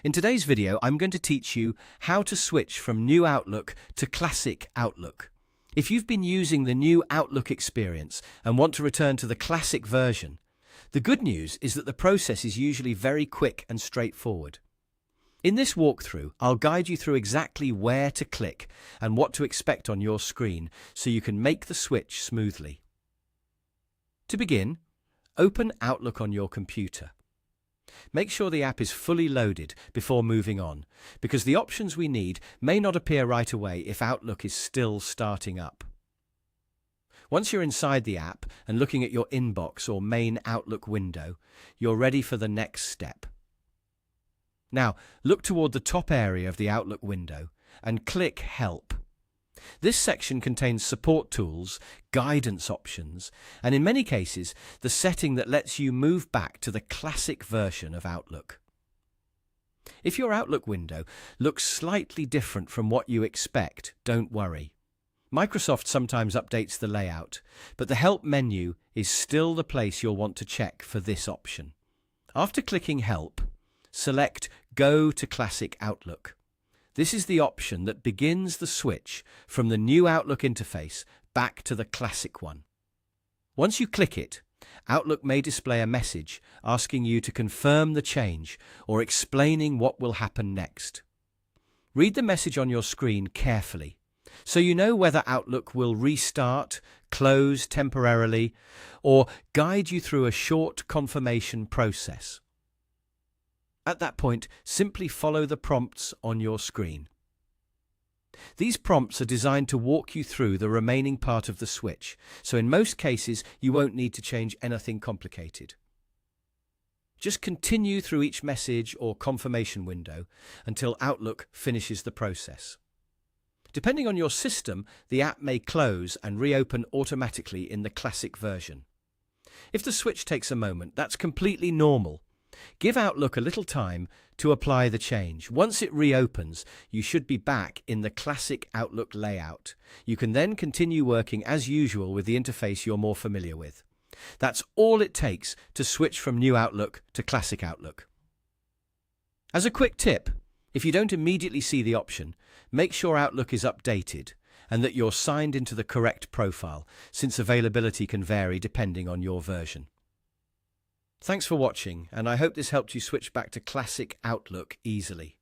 In today's video, I'm going to teach you how to switch from New Outlook to Classic Outlook. If you've been using the new Outlook experience and want to return to the classic version, the good news is that the process is usually very quick and straightforward. In this walkthrough, I'll guide you through exactly where to click and what to expect on your screen so you can make the switch smoothly. To begin, open Outlook on your computer. Make sure the app is fully loaded before moving on, because the options we need may not appear right away if Outlook is still starting up. Once you're inside the app and looking at your inbox or main Outlook window, you're ready for the next step. Now, look toward the top area of the Outlook window and click Help. This section contains support tools, guidance options, and in many cases, the setting that lets you move back to the classic version of Outlook. If your Outlook window looks slightly different from what you expect, don't worry. Microsoft sometimes updates the layout, but the Help menu is still the place you'll want to check for this option. After clicking Help, select Go to Classic Outlook. This is the option that begins the switch from the new Outlook interface back to the classic one. Once you click it, Outlook may display a message asking you to confirm the change or explaining what will happen next. Read the message on your screen carefully so you know whether Outlook will restart, close temporarily, or guide you through a short confirmation process. At that point, simply follow the prompts on your screen. These prompts are designed to walk you through the remaining part of the switch, so in most cases you won't need to change anything complicated. Just continue through each message or confirmation window until Outlook finishes the process. Depending on your system, the app may close and reopen automatically in the classic version. If the switch takes a moment, that's completely normal. Give Outlook a little time to apply the change. Once it reopens, you should be back in the classic Outlook layout. You can then continue working as usual with the interface you're more familiar with. That's all it takes to switch from New Outlook to Classic Outlook. As a quick tip, if you don't immediately see the option, make sure Outlook is updated and that you're signed into the correct profile, since availability can vary depending on your version. Thanks for watching, and I hope this helped you switch back to Classic Outlook easily.